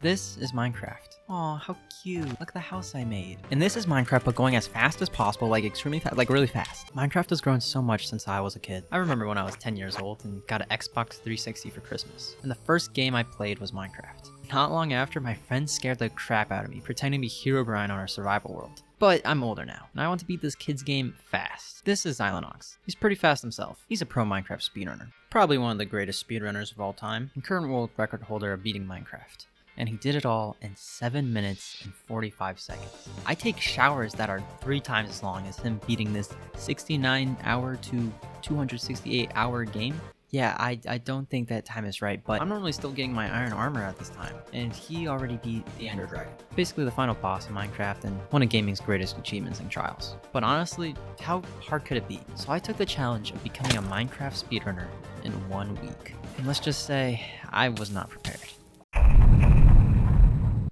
This is Minecraft. Aw, how cute. Look at the house I made. And this is Minecraft, but going as fast as possible, like extremely fast, like really fast. Minecraft has grown so much since I was a kid. I remember when I was 10 years old and got an Xbox 360 for Christmas. And the first game I played was Minecraft. Not long after, my friend scared the crap out of me, pretending to be Herobrine on our survival world. But I'm older now, and I want to beat this kid's game fast. This is Xylonox. He's pretty fast himself. He's a pro Minecraft speedrunner. Probably one of the greatest speedrunners of all time, and current world record holder of beating Minecraft. And he did it all in 7 minutes and 45 seconds. I take showers that are 3 times as long as him beating this 69 hour to 268 hour game. Yeah, I don't think that time is right, but I'm normally still getting my iron armor at this time, and he already beat the Ender Dragon. Basically the final boss in Minecraft and one of gaming's greatest achievements and trials. But honestly, how hard could it be? So I took the challenge of becoming a Minecraft speedrunner in 1 week. And let's just say, I was not prepared.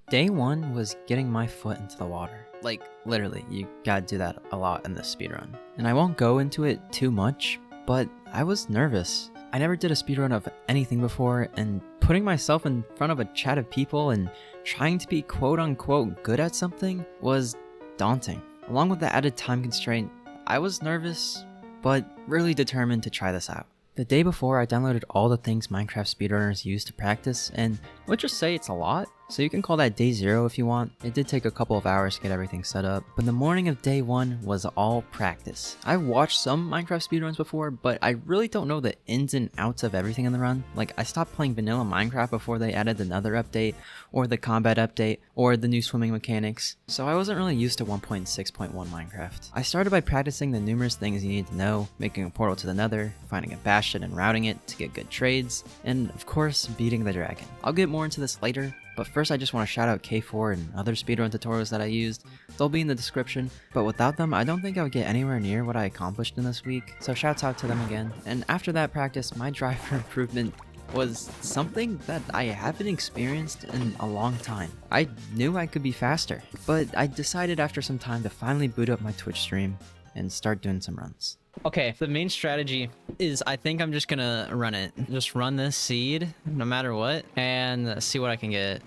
Day 1 was getting my foot into the water. Like, literally, you gotta do that a lot in this speedrun. And I won't go into it too much, but I was nervous. I never did a speedrun of anything before, and putting myself in front of a chat of people and trying to be quote-unquote good at something was daunting. Along with the added time constraint, I was nervous, but really determined to try this out. The day before, I downloaded all the things Minecraft speedrunners use to practice, and let's just say it's a lot, so you can call that day 0 if you want. It did take a couple of hours to get everything set up, but the morning of day 1 was all practice. I've watched some Minecraft speedruns before, but I really don't know the ins and outs of everything in the run. Like, I stopped playing vanilla Minecraft before they added another update, or the combat update, or the new swimming mechanics, so I wasn't really used to 1.6.1 Minecraft. I started by practicing the numerous things you need to know, making a portal to the nether, finding a bastion and routing it to get good trades, and of course, beating the dragon. I'll get more into this later, but first I just want to shout out K4 and other speedrun tutorials that I used. They'll be in the description, but without them I don't think I would get anywhere near what I accomplished in this week, so shouts out to them again. And after that practice, my drive for improvement was something that I haven't experienced in a long time. I knew I could be faster, but I decided after some time to finally boot up my Twitch stream and start doing some runs. Okay, the main strategy is I think I'm just gonna run it. Just run this seed, no matter what, and see what I can get.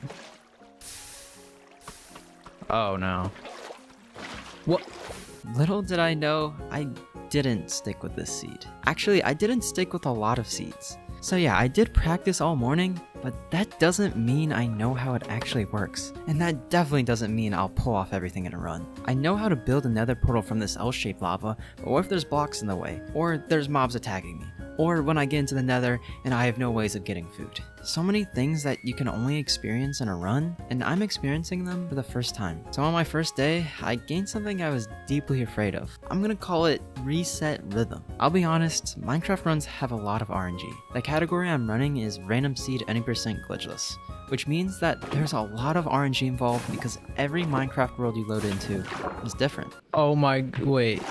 Oh no. What? Little did I know, I didn't stick with this seed. Actually, I didn't stick with a lot of seeds. So yeah, I did practice all morning, but that doesn't mean I know how it actually works. And that definitely doesn't mean I'll pull off everything in a run. I know how to build a nether portal from this L-shaped lava, but what if there's blocks in the way? Or there's mobs attacking me? Or when I get into the nether and I have no ways of getting food. So many things that you can only experience in a run, and I'm experiencing them for the first time. So on my first day, I gained something I was deeply afraid of. I'm gonna call it reset rhythm. I'll be honest, Minecraft runs have a lot of RNG. The category I'm running is random seed any % glitchless, which means that there's a lot of RNG involved because every Minecraft world you load into is different. Oh my, wait.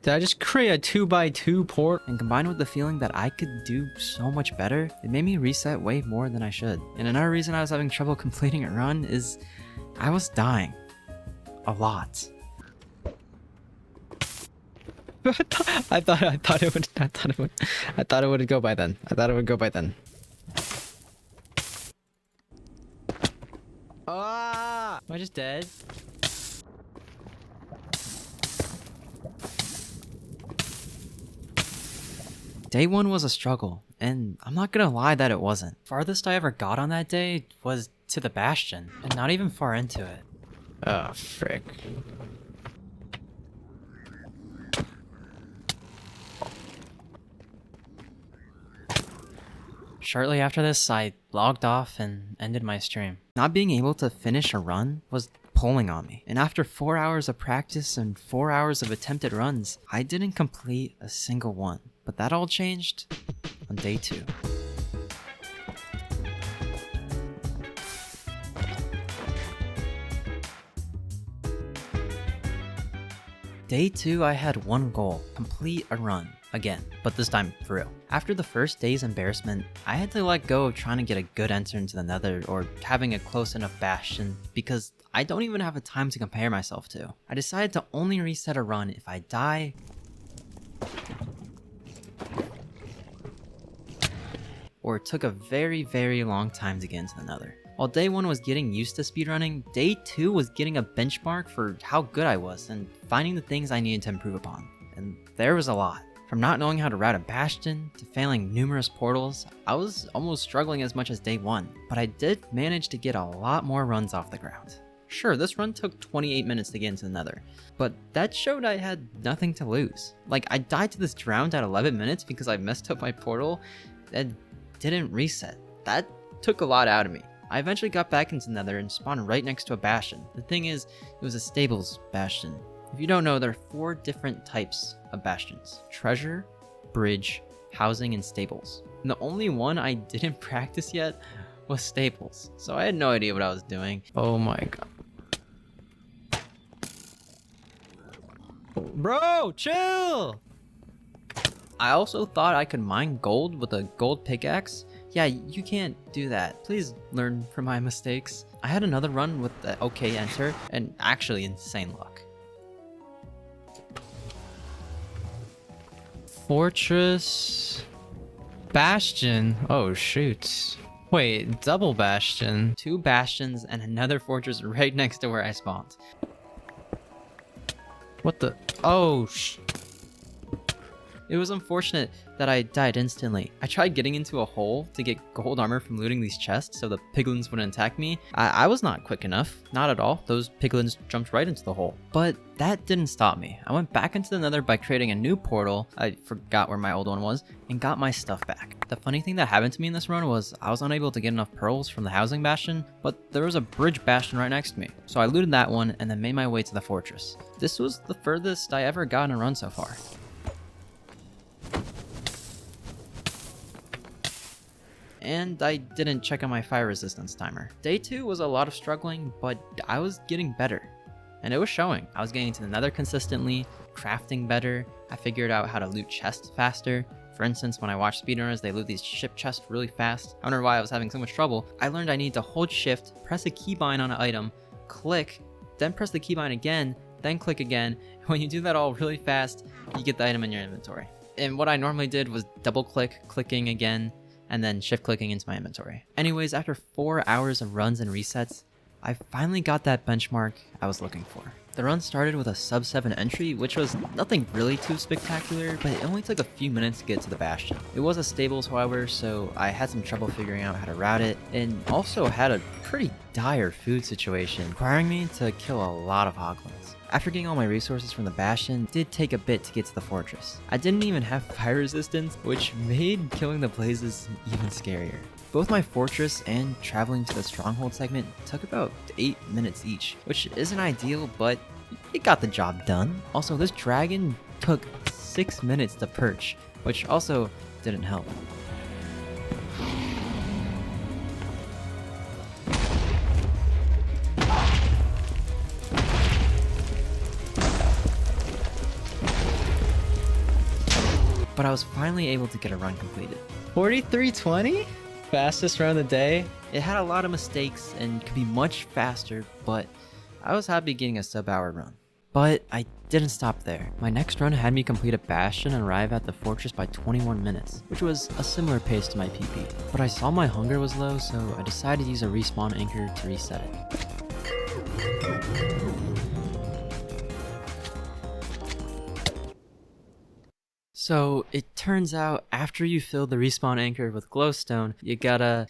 Did I just create a 2x2 port? And combined with the feeling that I could do so much better, it made me reset way more than I should. And another reason I was having trouble completing a run is I was dying. A lot. I thought it would go by then. I thought it would go by then. Ah! Am I just dead? Day 1 was a struggle, and I'm not gonna lie that it wasn't. Farthest I ever got on that day was to the bastion, and not even far into it. Oh, frick. Shortly after this, I logged off and ended my stream. Not being able to finish a run was pulling on me, and after 4 hours of practice and 4 hours of attempted runs, I didn't complete a single one. But that all changed on day 2. Day 2, I had one goal: complete a run. Again, but this time for real. After the first day's embarrassment, I had to let go of trying to get a good enter into the nether or having a close enough bastion because I don't even have a time to compare myself to. I decided to only reset a run if I die or it took a very, very long time to get into the nether. While day 1 was getting used to speedrunning, day 2 was getting a benchmark for how good I was and finding the things I needed to improve upon. And there was a lot. From not knowing how to route a bastion to failing numerous portals, I was almost struggling as much as day 1, but I did manage to get a lot more runs off the ground. Sure, this run took 28 minutes to get into the nether, but that showed I had nothing to lose. Like, I died to this drowned at 11 minutes because I messed up my portal and didn't reset. That took a lot out of me. I eventually got back into the nether and spawned right next to a bastion. The thing is, it was a stables bastion. If you don't know, there are 4 different types of bastions: treasure, bridge, housing, and stables. And the only one I didn't practice yet was stables, so I had no idea what I was doing. Oh my god. Bro, chill! I also thought I could mine gold with a gold pickaxe. Yeah, you can't do that. Please learn from my mistakes. I had another run with the OK enter and actually insane luck. Fortress bastion. Oh shoot. Wait, double bastion. 2 bastions and another fortress right next to where I spawned. What the? Oh It was unfortunate that I died instantly. I tried getting into a hole to get gold armor from looting these chests so the piglins wouldn't attack me. I was not quick enough. Not at all. Those piglins jumped right into the hole. But that didn't stop me. I went back into the nether by creating a new portal. I forgot where my old one was and got my stuff back. The funny thing that happened to me in this run was I was unable to get enough pearls from the housing bastion, but there was a bridge bastion right next to me. So I looted that one and then made my way to the fortress. This was the furthest I ever got in a run so far. And I didn't check on my fire resistance timer. Day 2 was a lot of struggling, but I was getting better. And it was showing. I was getting to the nether consistently, crafting better. I figured out how to loot chests faster. For instance, when I watch speedrunners, they loot these ship chests really fast. I wonder why I was having so much trouble. I learned I need to hold shift, press a keybind on an item, click, then press the keybind again, then click again. When you do that all really fast, you get the item in your inventory. And what I normally did was double click, clicking again, and then shift clicking into my inventory. Anyways, after 4 hours of runs and resets, I finally got that benchmark I was looking for. The run started with a sub 7 entry, which was nothing really too spectacular, but it only took a few minutes to get to the bastion. It was a stables, however, so I had some trouble figuring out how to route it, and also had a pretty dire food situation, requiring me to kill a lot of hoglins. After getting all my resources from the bastion, it did take a bit to get to the fortress. I didn't even have fire resistance, which made killing the blazes even scarier. Both my fortress and traveling to the stronghold segment took about 8 minutes each, which isn't ideal, but it got the job done. Also, this dragon took 6 minutes to perch, which also didn't help. But I was finally able to get a run completed. 43:20? Fastest run of the day. It had a lot of mistakes and could be much faster, but I was happy getting a sub-hour run. But I didn't stop there. My next run had me complete a bastion and arrive at the fortress by 21 minutes, which was a similar pace to my PP. But I saw my hunger was low, so I decided to use a respawn anchor to reset it. So it turns out after you fill the respawn anchor with glowstone, you gotta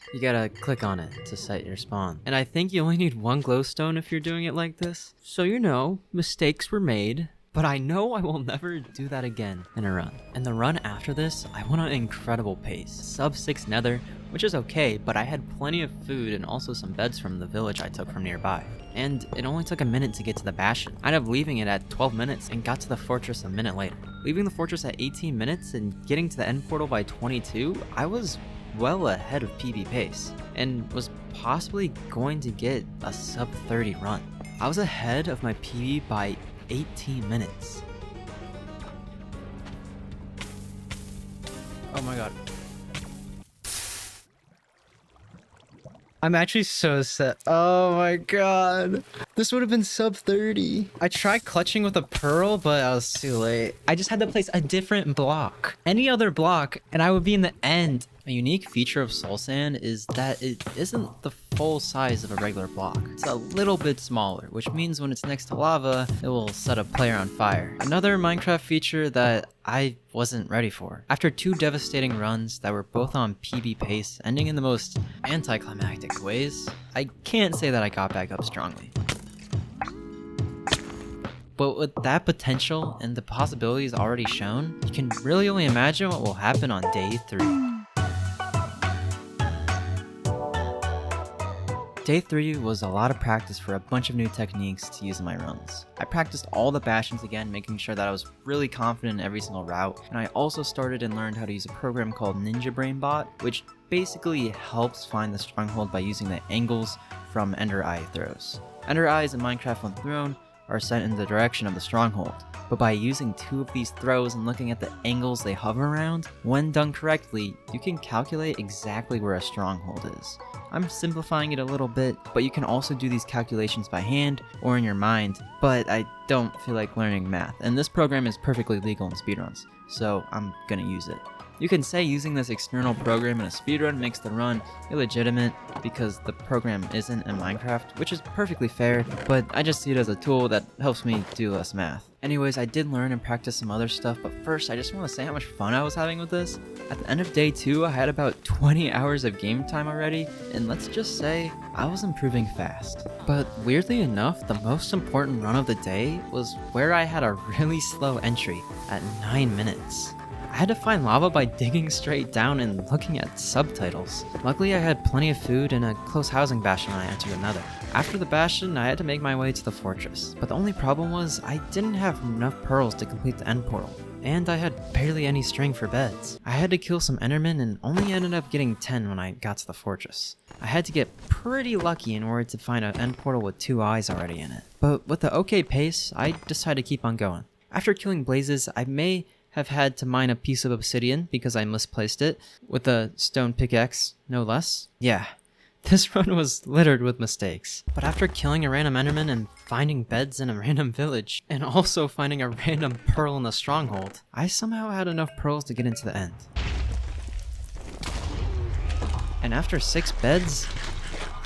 click on it to set your spawn. And I think you only need 1 glowstone if you're doing it like this. So you know, mistakes were made, but I know I will never do that again in a run. And the run after this, I went on an incredible pace. Sub 6 nether, which is okay, but I had plenty of food and also some beds from the village I took from nearby. And it only took a minute to get to the bastion. I ended up leaving it at 12 minutes and got to the fortress a minute later. Leaving the fortress at 18 minutes and getting to the end portal by 22, I was well ahead of PB pace and was possibly going to get a sub 30 run. I was ahead of my PB by 18 minutes. Oh my god. I'm actually so sad. Oh my god. This would have been sub 30. I tried clutching with a pearl, but I was too late. I just had to place a different block. Any other block, and I would be in the end. A unique feature of soul sand is that it isn't the full size of a regular block. It's a little bit smaller, which means when it's next to lava, it will set a player on fire. Another Minecraft feature that I wasn't ready for. After 2 devastating runs that were both on PB pace, ending in the most anticlimactic ways, I can't say that I got back up strongly. But with that potential and the possibilities already shown, you can really only imagine what will happen on day 3. Day 3 was a lot of practice for a bunch of new techniques to use in my runs. I practiced all the bashings again, making sure that I was really confident in every single route, and I also started and learned how to use a program called Ninja BrainBot, which basically helps find the stronghold by using the angles from Ender Eye throws. Ender Eyes in Minecraft when thrown are sent in the direction of the stronghold, but by using 2 of these throws and looking at the angles they hover around, when done correctly, you can calculate exactly where a stronghold is. I'm simplifying it a little bit, but you can also do these calculations by hand or in your mind, but I don't feel like learning math, and this program is perfectly legal in speedruns, so I'm gonna use it. You can say using this external program in a speedrun makes the run illegitimate because the program isn't in Minecraft, which is perfectly fair, but I just see it as a tool that helps me do less math. Anyways, I did learn and practice some other stuff, but first I just want to say how much fun I was having with this. At the end of day 2, I had about 20 hours of game time already, and let's just say, I was improving fast. But weirdly enough, the most important run of the day was where I had a really slow entry at 9 minutes. I had to find lava by digging straight down and looking at subtitles. Luckily I had plenty of food and a close housing bastion when I entered another. After the bastion, I had to make my way to the fortress, but the only problem was I didn't have enough pearls to complete the end portal, and I had barely any string for beds. I had to kill some endermen and only ended up getting 10 when I got to the fortress. I had to get pretty lucky in order to find an end portal with 2 eyes already in it. But with the okay pace, I decided to keep on going. After killing blazes, I may have had to mine a piece of obsidian because I misplaced it, with a stone pickaxe, no less. Yeah, this run was littered with mistakes. But after killing a random enderman and finding beds in a random village, and also finding a random pearl in a stronghold, I somehow had enough pearls to get into the end. And after 6 beds,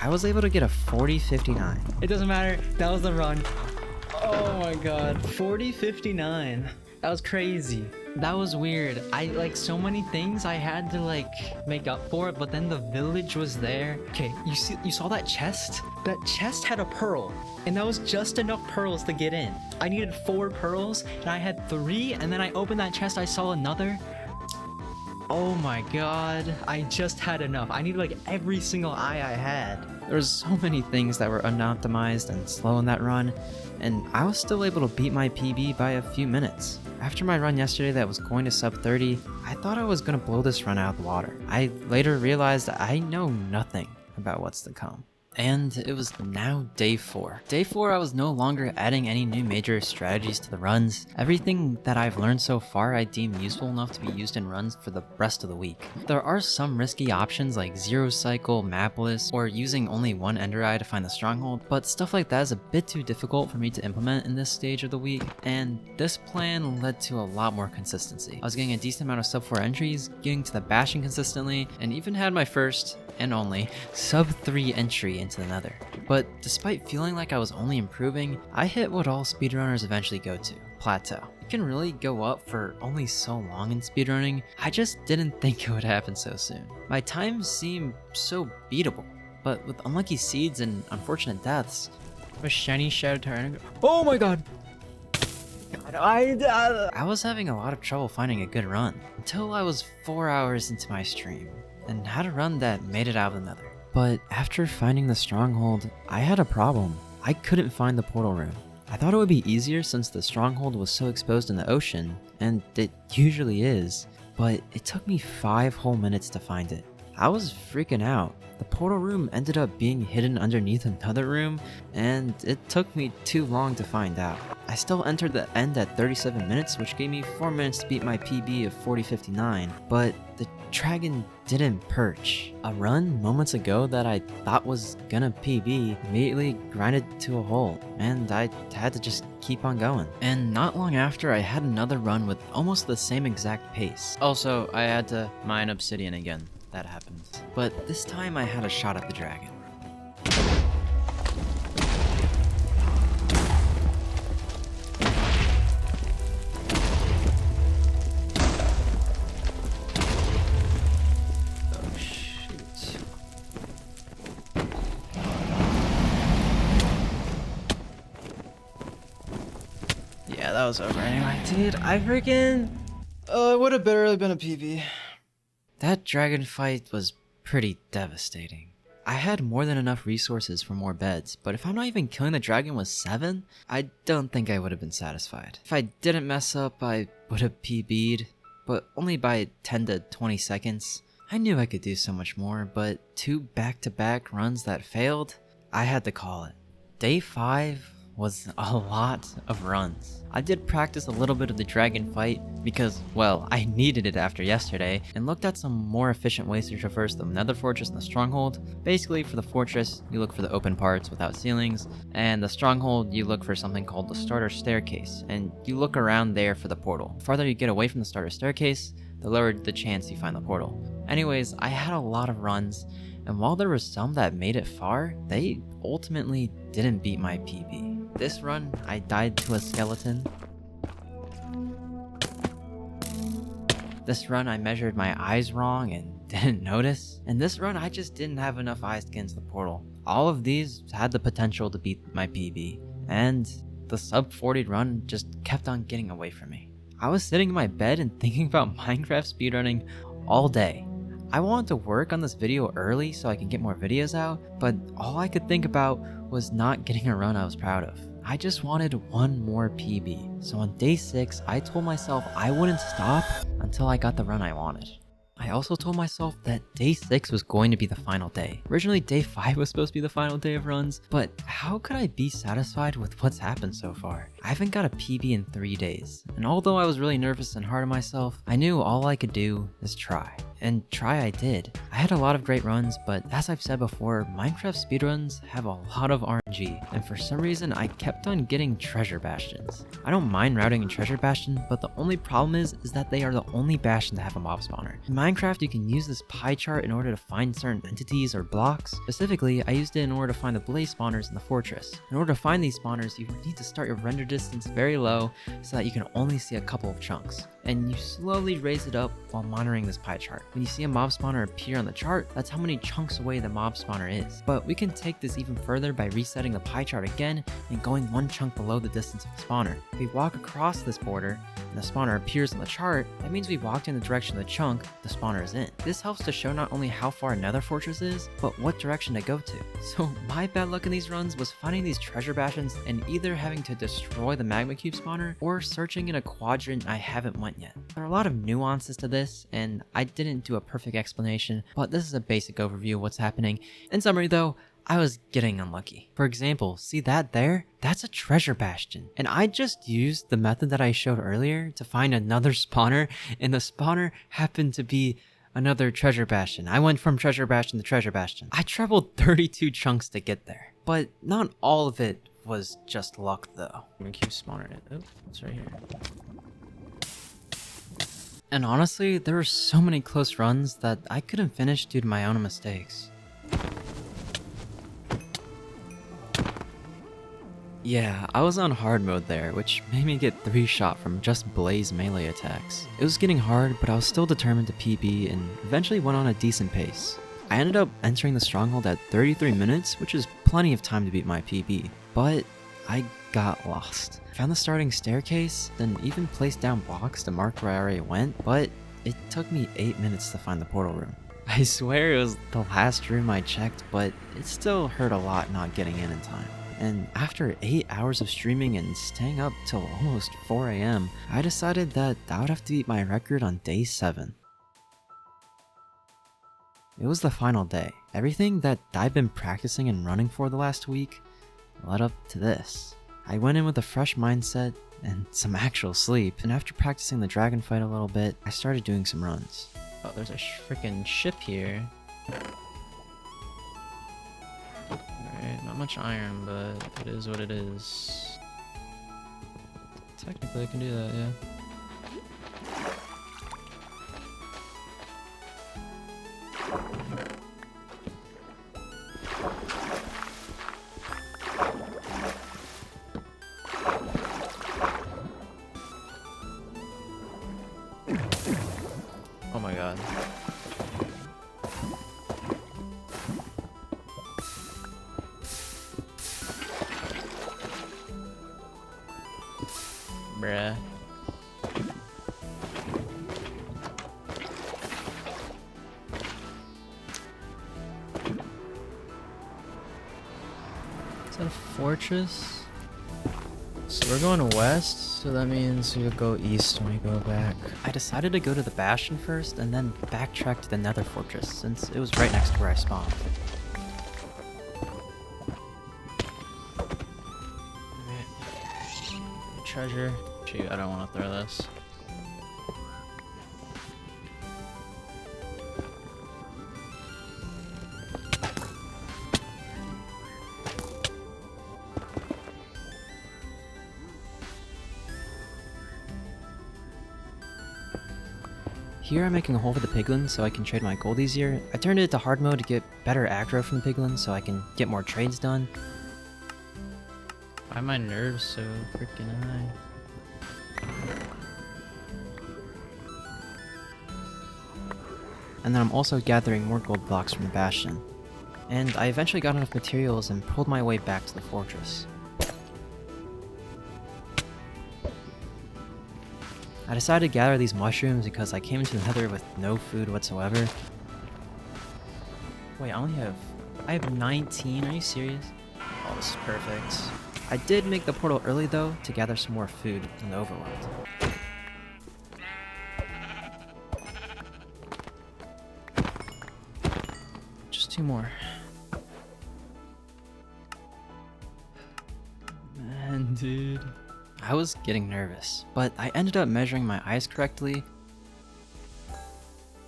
I was able to get a 40-59. It doesn't matter, that was the run. Oh my god, 40-59. That was crazy. That was weird. So many things I had to make up for it, but then the village was there. Okay, you saw that chest? That chest had a pearl, and that was just enough pearls to get in. I needed 4 pearls, and I had 3, and then I opened that chest, I saw another. Oh my god, I just had enough. I needed every single eye I had. There was so many things that were unoptimized and slow in that run, and I was still able to beat my PB by a few minutes. After my run yesterday that was going to sub 30, I thought I was going to blow this run out of the water. I later realized I know nothing about what's to come. And it was now day 4. Day 4, I was no longer adding any new major strategies to the runs. Everything that I've learned so far I deem useful enough to be used in runs for the rest of the week. There are some risky options like zero cycle, mapless, or using only 1 ender eye to find the stronghold, but stuff like that is a bit too difficult for me to implement in this stage of the week, and this plan led to a lot more consistency. I was getting a decent amount of sub 4 entries, getting to the bashing consistently, and even had my first and only sub 3 entry into the nether. But despite feeling like I was only improving, I hit what all speedrunners eventually go to, plateau. You can really go up for only so long in speedrunning. I just didn't think it would happen so soon. My times seem so beatable, but with unlucky seeds and unfortunate deaths, A shiny shadow tyrant. Oh my god! I was having a lot of trouble finding a good run, until I was 4 hours into my stream, and had a run that made it out of the nether. But after finding the stronghold, I had a problem. I couldn't find the portal room. I thought it would be easier since the stronghold was so exposed in the ocean, and it usually is, but it took me 5 whole minutes to find it. I was freaking out. The portal room ended up being hidden underneath another room, and it took me too long to find out. I still entered the end at 37 minutes, which gave me 4 minutes to beat my PB of 40-59, but the dragon didn't perch. A run moments ago that I thought was gonna PB immediately grinded to a halt, and I had to just keep on going. And not long after, I had another run with almost the same exact pace. Also, I had to mine obsidian again. that happens. But this time I had a shot at the dragon. Oh shoot. Yeah, that was over anyway. Dude, I freaking... it would have barely been a PB. That dragon fight was pretty devastating. I had more than enough resources for more beds, but if I'm not even killing the dragon with 7, I don't think I would have been satisfied. If I didn't mess up, I would have PB'd, but only by 10 to 20 seconds. I knew I could do so much more, but 2 back-to-back runs that failed, I had to call it. Day 5 was a lot of runs. I did practice a little bit of the dragon fight because, well, I needed it after yesterday, and looked at some more efficient ways to traverse the nether fortress and the stronghold. Basically, for the fortress, you look for the open parts without ceilings, and the stronghold, you look for something called the starter staircase, and you look around there for the portal. The farther you get away from the starter staircase, the lower the chance you find the portal. Anyways, I had a lot of runs, and while there were some that made it far, they ultimately didn't beat my PB. This run, I died to a skeleton. This run, I measured my eyes wrong and didn't notice. And this run, I just didn't have enough eyes to get into the portal. All of these had the potential to beat my PB. And the sub 40 run just kept on getting away from me. I was sitting in my bed and thinking about Minecraft speedrunning all day. I wanted to work on this video early so I can get more videos out, but all I could think about was not getting a run I was proud of. I just wanted one more PB. So on day 6, I told myself I wouldn't stop until I got the run I wanted. I also told myself that day 6 was going to be the final day. Originally, day 5 was supposed to be the final day of runs, but how could I be satisfied with what's happened so far? I haven't got a PB in 3 days, and although I was really nervous and hard on myself, I knew all I could do is try. And try I did. I had a lot of great runs, but as I've said before, Minecraft speedruns have a lot of RNG, and for some reason I kept on getting treasure bastions. I don't mind routing in treasure bastion, but the only problem is that they are the only bastion to have a mob spawner. In Minecraft, you can use this pie chart in order to find certain entities or blocks. Specifically, I used it in order to find the blaze spawners in the fortress. In order to find these spawners, you need to start your render distance very low so that you can only see a couple of chunks. And you slowly raise it up while monitoring this pie chart. When you see a mob spawner appear on the chart, that's how many chunks away the mob spawner is. But we can take this even further by resetting the pie chart again and going 1 chunk below the distance of the spawner. If we walk across this border and the spawner appears on the chart, that means we walked in the direction of the chunk the spawner is in. This helps to show not only how far another fortress is, but what direction to go to. So my bad luck in these runs was finding these treasure bastions and either having to destroy the magma cube spawner or searching in a quadrant I haven't went yet. There are a lot of nuances to this, and I didn't do a perfect explanation, but this is a basic overview of what's happening. In summary though, I was getting unlucky. For example, see that there? That's a treasure bastion. And I just used the method that I showed earlier to find another spawner, and the spawner happened to be another treasure bastion. I went from treasure bastion to treasure bastion. I traveled 32 chunks to get there, but not all of it was just luck though. I'm gonna keep spawning it. Oh, it's right here. And honestly, there were so many close runs that I couldn't finish due to my own mistakes. Yeah, I was on hard mode there, which made me get 3 shot from just blaze melee attacks. It was getting hard, but I was still determined to PB and eventually went on a decent pace. I ended up entering the stronghold at 33 minutes, which is plenty of time to beat my PB, but I got lost. I found the starting staircase, then even placed down blocks to mark where I already went, but it took me 8 minutes to find the portal room. I swear it was the last room I checked, but it still hurt a lot not getting in time. And after 8 hours of streaming and staying up till almost 4 AM, I decided that I would have to beat my record on day 7. It was the final day. Everything that I've been practicing and running for the last week led up to this. I went in with a fresh mindset and some actual sleep, and after practicing the dragon fight a little bit, I started doing some runs. Oh, there's a freaking ship here. Alright, not much iron, but it is what it is. Technically I can do that, yeah. Bruh. Is that a fortress? So we're going west, so that means we'll go east when we go back. I decided to go to the Bastion first and then backtrack to the Nether Fortress since it was right next to where I spawned. Treasure. Shoot, I don't want to throw this. Here I'm making a hole for the piglins so I can trade my gold easier. I turned it to hard mode to get better aggro from the piglins so I can get more trades done. Why are my nerves so freaking high? And then I'm also gathering more gold blocks from the Bastion. And I eventually got enough materials and pulled my way back to the fortress. I decided to gather these mushrooms because I came into the Nether with no food whatsoever. Wait, I have 19, are you serious? Oh, this is perfect. I did make the portal early though to gather some more food in the overworld. Just 2 more. Man, dude. I was getting nervous, but I ended up measuring my eyes correctly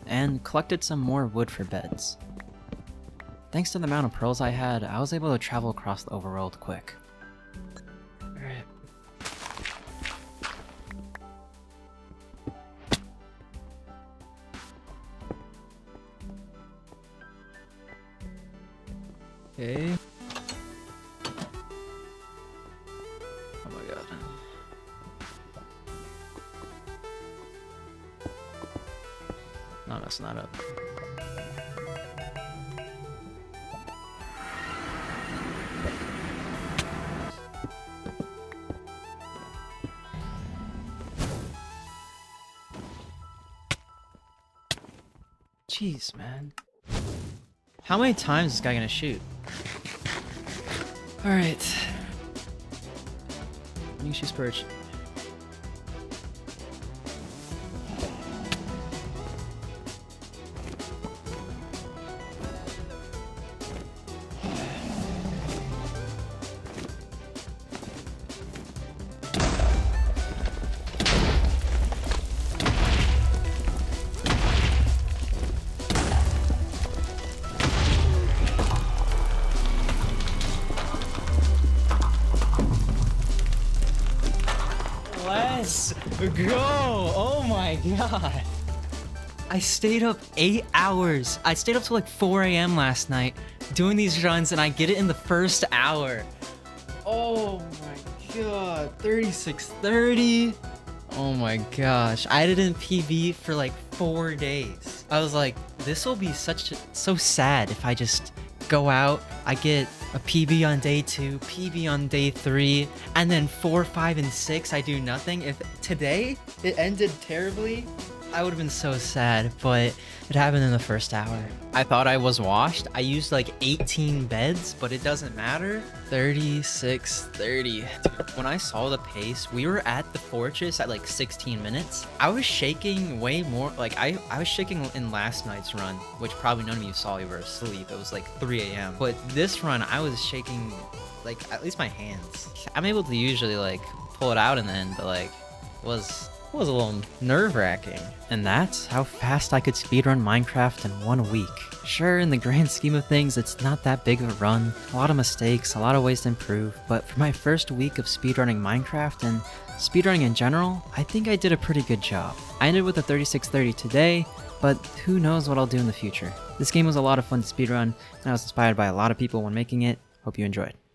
and collected some more wood for beds. Thanks to the amount of pearls I had, I was able to travel across the overworld quick. Alright. Okay. Oh my god. No, that's not up. Jeez, man. How many times is this guy gonna shoot? Alright. You shoot Spurge. Let's go! Oh my god! I stayed up 8 hours. I stayed up till like 4 a.m. last night doing these runs and I get it in the first hour. Oh my god, 3630. Oh my gosh, I didn't PB for like 4 days. I was like, this will be so sad if I just go out, I get a PB on day 2, PB on day 3, and then 4, 5, and 6 I do nothing. If today it ended terribly, I would have been so sad, but it happened in the first hour. I thought I was washed. I used like 18 beds, but it doesn't matter. 36:30. Dude, when I saw the pace, we were at the fortress at like 16 minutes. I was shaking way more. Like I was shaking in last night's run, which probably none of you saw. You were asleep. It was like 3 a.m. But this run, I was shaking like at least my hands. I'm able to usually like pull it out in the end, but like it was a little nerve-wracking. And that's how fast I could speedrun Minecraft in 1 week. Sure, in the grand scheme of things, it's not that big of a run, a lot of mistakes, a lot of ways to improve, but for my first week of speedrunning Minecraft and speedrunning in general, I think I did a pretty good job. I ended with a 36:30 today, but who knows what I'll do in the future. This game was a lot of fun to speedrun, and I was inspired by a lot of people when making it. Hope you enjoyed.